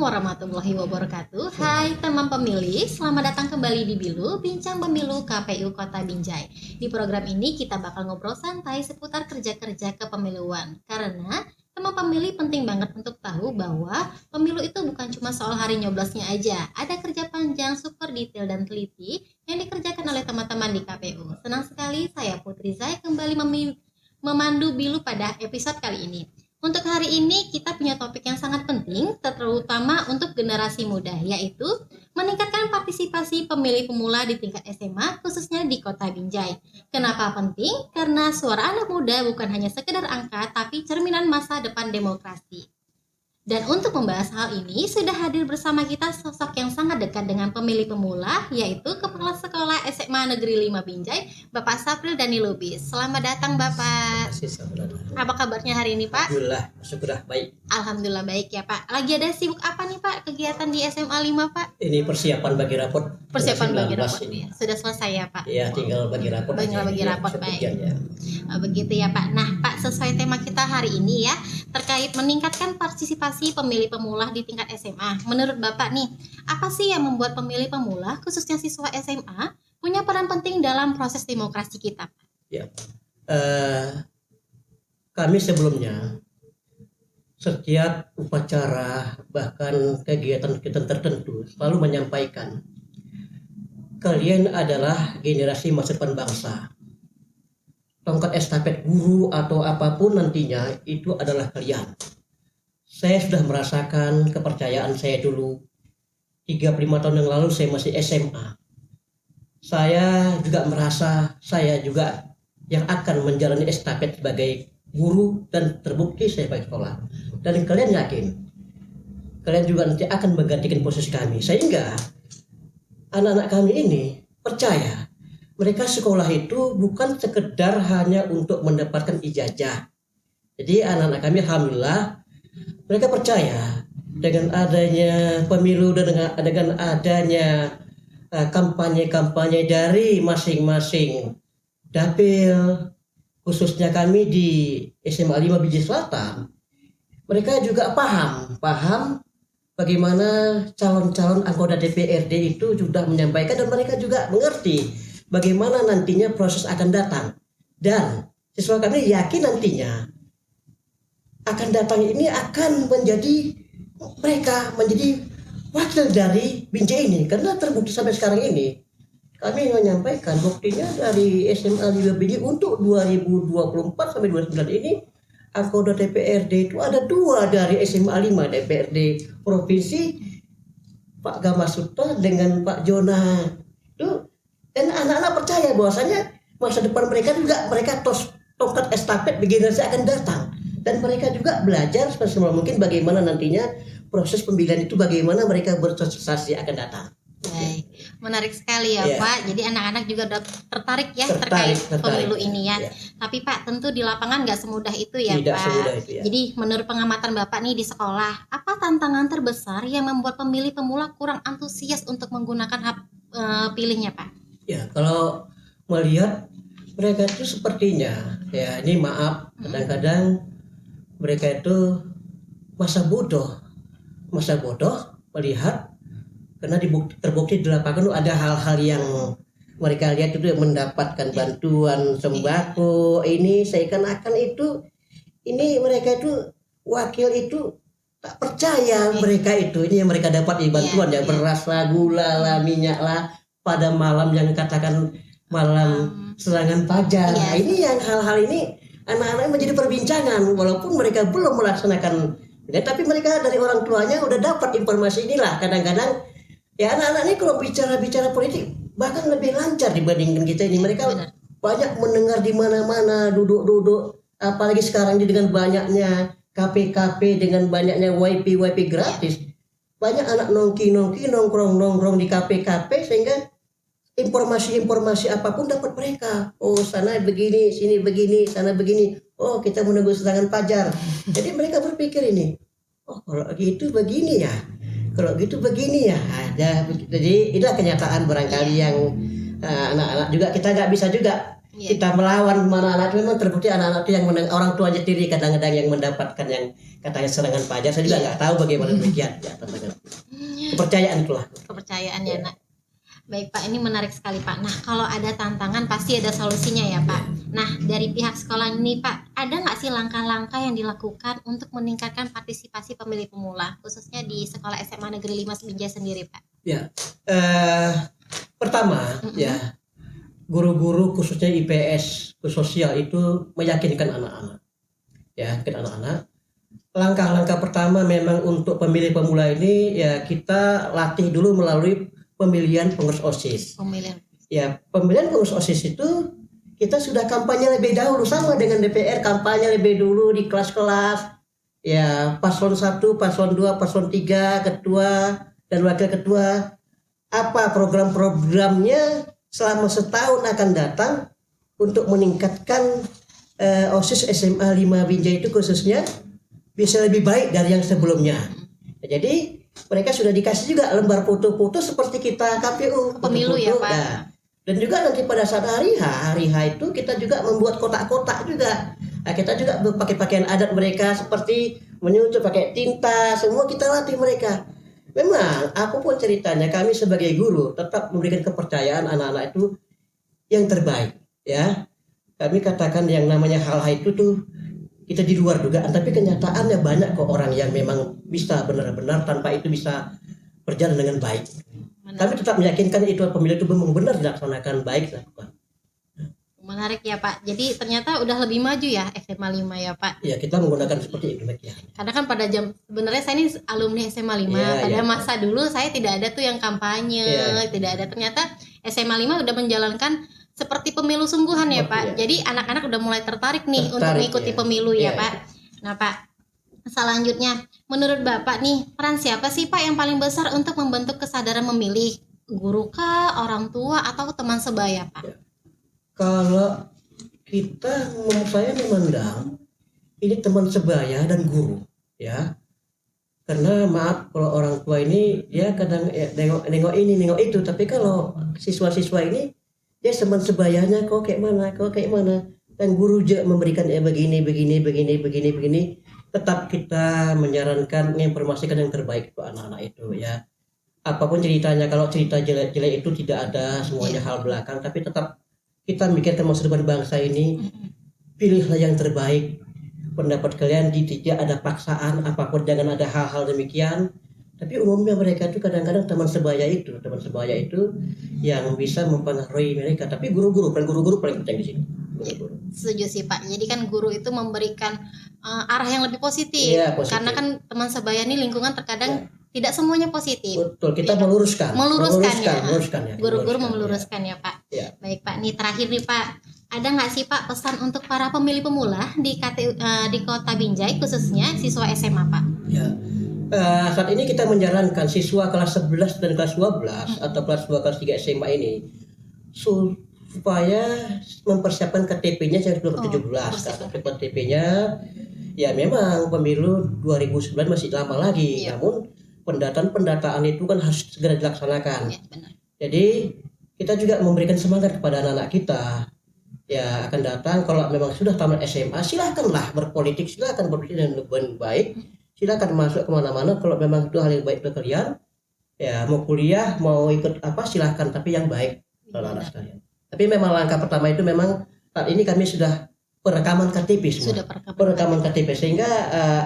warahmatullahi wabarakatuh. Hai teman pemilih, selamat datang kembali di Bilu, Bincang Pemilu KPU Kota Binjai. Di program ini kita bakal ngobrol santai seputar kerja-kerja kepemiluan. Karena teman pemilih penting banget untuk tahu bahwa pemilu itu bukan cuma soal hari nyoblosnya aja. Ada kerja panjang, super detail dan teliti yang dikerjakan oleh teman-teman di KPU. Senang sekali saya Putri Zai kembali memandu Bilu pada episode kali ini. Untuk hari ini kita punya topik yang sangat penting, terutama untuk generasi muda, yaitu meningkatkan partisipasi pemilih pemula di tingkat SMA, khususnya di Kota Binjai. Kenapa penting? Karena suara anak muda bukan hanya sekedar angka, tapi cerminan masa depan demokrasi. Dan untuk membahas hal ini, sudah hadir bersama kita sosok yang sangat dekat dengan pemilih pemula, yaitu Kepala Sekolah SMA Negeri 5 Binjai, Bapak Sapril Dani Lubis. Selamat datang Bapak. Apa kabarnya hari ini Pak? Alhamdulillah, syukurlah baik. Alhamdulillah baik ya Pak. Lagi ada sibuk apa nih Pak kegiatan di SMA 5 Pak? Ini persiapan bagi rapot. Persiapan bagi rapot ya. Sudah selesai ya Pak? Ya, tinggal bagi rapot. Tinggal bagi rapot, baik. Ya. Begitu ya Pak. Nah Pak, sesuai tema kita hari ini ya, terkait meningkatkan partisipasi pemilih pemula di tingkat SMA. Menurut Bapak nih, apa sih yang membuat pemilih pemula, khususnya siswa SMA, punya peran penting dalam proses demokrasi kita Pak? Ya. Kami sebelumnya setiap upacara bahkan kegiatan-kegiatan tertentu selalu menyampaikan kalian adalah generasi masa depan bangsa. Tongkat estafet guru atau apapun nantinya itu adalah kalian. Saya sudah merasakan kepercayaan saya dulu 35 tahun yang lalu saya masih SMA. Saya juga merasa saya juga yang akan menjalani estafet sebagai guru dan terbukti saya baik sekolah. Dan kalian yakin kalian juga nanti akan menggantikan posisi kami, sehingga anak-anak kami ini percaya mereka sekolah itu bukan sekedar hanya untuk mendapatkan ijazah. Jadi anak-anak kami alhamdulillah mereka percaya dengan adanya pemilu dan dengan adanya kampanye-kampanye dari masing-masing dapil, khususnya kami di SMA 5 Binjai Selatan, mereka juga paham bagaimana calon-calon anggota DPRD itu sudah menyampaikan dan mereka juga mengerti bagaimana nantinya proses akan datang. Dan siswa kami yakin nantinya akan datang ini akan mereka menjadi wakil dari Binjai ini, karena terbukti sampai sekarang ini kami menyampaikan buktinya dari SMA 5 Binjai untuk 2024 sampai 2029 ini anggota DPRD itu ada 2 dari SMA 5 DPRD provinsi, Pak Gamasuta dengan Pak Jona itu. Dan anak-anak percaya bahwasanya masa depan mereka juga mereka tongkat estafet generasi akan datang, dan mereka juga belajar semaksimal mungkin bagaimana nantinya proses pemilihan itu, bagaimana mereka bersosialisasi akan datang. Baik, menarik sekali ya Pak. Jadi anak-anak juga udah tertarik terkait pemilu ini ya. Tapi Pak, tentu di lapangan nggak semudah itu ya Tidak Pak. semudah itu, ya. Jadi menurut pengamatan Bapak nih di sekolah, apa tantangan terbesar yang membuat pemilih pemula kurang antusias untuk menggunakan hak pilihnya Pak? Ya, kalau melihat mereka itu sepertinya ya, ini maaf, kadang-kadang mereka itu masa bodoh melihat, karena terbukti di lapangan ada hal-hal yang mereka lihat itu mendapatkan bantuan sembako ini seakan-akan itu ini mereka itu wakil itu tak percaya mereka itu ini yang mereka dapat bantuan ya beras lah, gula lah, minyak lah pada malam yang katakan malam serangan fajar. Ini yang hal-hal ini anak-anak menjadi perbincangan walaupun mereka belum melaksanakan tapi mereka dari orang tuanya udah dapat informasi inilah. Kadang-kadang ya anak-anak ini kalau bicara politik bahkan lebih lancar dibandingkan kita ini. Mereka banyak mendengar di mana-mana, duduk-duduk, apalagi sekarang ini dengan banyaknya KP-KP, dengan banyaknya WiFi gratis. Banyak anak nongki nongkrong di KP-KP sehingga informasi apapun dapat mereka. Oh, sana begini, sini begini, sana begini. Oh, kita menunggu serangan fajar. Jadi mereka berpikir ini, oh kalau gitu begini ya, kalau gitu begini ya. Ada. Jadi itulah kenyataan barangkali yang anak-anak juga kita nggak bisa juga Iya. kita melawan anak-anak, memang terbukti anak-anak itu yang orang tuanya sendiri kadang-kadang yang mendapatkan yang katanya serangan pajar. Saya juga Iya. nggak tahu bagaimana demikian ya, tentang kepercayaan itulah. Kepercayaan Iya. ya nak. Baik Pak, ini menarik sekali Pak. Nah kalau ada tantangan pasti ada solusinya ya Pak. Nah dari pihak sekolah ini Pak, ada nggak sih langkah-langkah yang dilakukan untuk meningkatkan partisipasi pemilih pemula, khususnya di sekolah SMA Negeri 5 Binjai sendiri Pak? Ya, pertama ya, guru-guru khususnya IPS sosial itu meyakinkan anak-anak, ya, ke anak-anak. Langkah-langkah pertama memang untuk pemilih pemula ini ya kita latih dulu melalui pemilihan pengurus OSIS. Pemilihan. Ya, pemilihan pengurus OSIS itu kita sudah kampanye lebih dahulu sama dengan DPR, kampanye lebih dulu di kelas-kelas. Ya, paslon 1, paslon 2, paslon 3, ketua dan wakil ketua. Apa program-programnya selama setahun akan datang untuk meningkatkan OSIS SMA 5 Binjai itu khususnya bisa lebih baik dari yang sebelumnya. Jadi mereka sudah dikasih juga lembar foto-foto seperti kita KPU Pemilu ya Pak. Nah, dan juga nanti pada saat hari H itu kita juga membuat kotak-kotak juga. Nah, kita juga pakai pakaian adat mereka seperti menyusun pakai tinta, semua kita latih mereka. Memang apapun ceritanya kami sebagai guru tetap memberikan kepercayaan anak-anak itu yang terbaik ya. Kami katakan yang namanya hal-hal itu tuh kita di luar dugaan, tapi kenyataannya banyak kok orang yang memang bisa benar-benar tanpa itu bisa berjalan dengan baik. Kami tetap meyakinkan itu pemilu itu memang benar dilaksanakan baik dilakukan. Menarik ya Pak. Jadi ternyata udah lebih maju ya SMA 5 ya Pak. Ya, kita menggunakan seperti itu ya. Karena kan pada sebenarnya saya ini alumni SMA 5. Ya, Pada ya. masa dulu saya tidak ada tuh yang kampanye, Ya. tidak ada. Ternyata SMA 5 udah menjalankan seperti pemilu sungguhan ya Pak. Ya. Jadi anak-anak udah mulai tertarik nih untuk mengikuti ya. pemilu ya Ya, Pak. Nah Pak, selanjutnya menurut Bapak nih, peran siapa sih Pak yang paling besar untuk membentuk kesadaran memilih? Guru kah, orang tua, atau teman sebaya Pak? Ya. Kalau kita, menurut saya memandang ini teman sebaya dan guru ya, karena maaf kalau orang tua ini ya kadang ya, nengok ini nengok itu, tapi kalau siswa-siswa ini ya teman sebayanya kok kayak mana, dan guru juga memberikan begini, tetap kita menyarankan menginformasikan yang terbaik untuk anak-anak itu ya. Apapun ceritanya, kalau cerita jelek-jelek itu tidak ada, semuanya hal belakang, tapi tetap kita mikirkan masa depan bangsa ini. Pilihlah yang terbaik. Pendapat kalian tidak ada paksaan apapun, jangan ada hal-hal demikian. Tapi umumnya mereka itu kadang-kadang teman sebaya itu yang bisa mempengaruhi mereka. Tapi guru-guru paling penting di sini. Guru-guru. Setuju sih Pak. Jadi kan guru itu memberikan arah yang lebih positif. Iya, positif. Karena kan teman sebaya ini lingkungan terkadang tidak semuanya positif. Betul, kita Ya. meluruskan Ya. Guru-guru meluruskan ya Pak. Ya. Baik Pak, nih terakhir nih Pak. Ada nggak sih Pak pesan untuk para pemilih pemula di Kota Binjai, khususnya siswa SMA Pak? Ya. Saat ini kita menjalankan siswa kelas 11 dan kelas 12 atau kelas 2 kelas 3 SMA ini supaya mempersiapkan KTP-nya yang sudah 17. Karena KTP-nya ya memang pemilu 2009 masih lama lagi, Iya. namun pendataan itu kan harus segera dilaksanakan. Ya, benar. Jadi kita juga memberikan semangat kepada anak-anak kita ya akan datang. Kalau memang sudah tamat SMA, silakanlah berpolitik, silakan berpolitik dengan baik, silakan masuk kemana-mana. Kalau memang itu hal yang baik untuk kalian, ya mau kuliah, mau ikut apa silahkan, tapi yang baik anak-anak sekalian. Tapi memang langkah pertama itu memang saat ini kami sudah perekaman KTP semua. Sudah Perekaman KTP, sehingga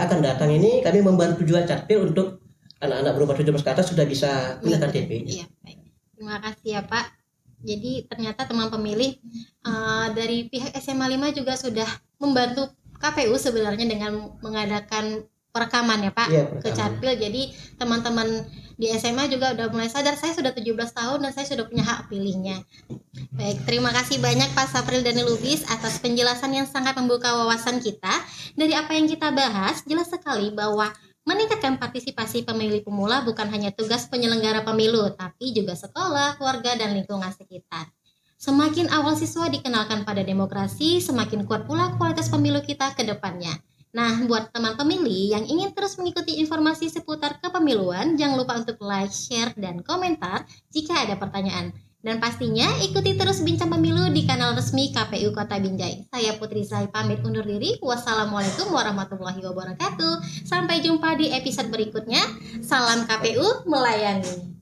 akan datang ini kami membantu juga Capil untuk anak-anak berumur 17 ke atas sudah bisa punya KTP. Iya, baik. Terima kasih ya Pak. Jadi ternyata teman pemilih dari pihak SMA 5 juga sudah membantu KPU sebenarnya dengan mengadakan perekaman ya Pak, Iya, ke Capil. Jadi teman-teman di SMA juga udah mulai sadar, saya sudah 17 tahun dan saya sudah punya hak pilihnya. Baik, terima kasih banyak Pak Sapril Dani Lubis atas penjelasan yang sangat membuka wawasan kita. Dari apa yang kita bahas, jelas sekali bahwa meningkatkan partisipasi pemilih pemula bukan hanya tugas penyelenggara pemilu, tapi juga sekolah, keluarga, dan lingkungan sekitar. Semakin awal siswa dikenalkan pada demokrasi, semakin kuat pula kualitas pemilu kita ke depannya. Nah, buat teman pemilih yang ingin terus mengikuti informasi seputar kepemiluan, jangan lupa untuk like, share, dan komentar jika ada pertanyaan. Dan pastinya ikuti terus Bincang Pemilu di kanal resmi KPU Kota Binjai. Saya Putri Zai pamit undur diri. Wassalamualaikum warahmatullahi wabarakatuh. Sampai jumpa di episode berikutnya. Salam KPU melayani.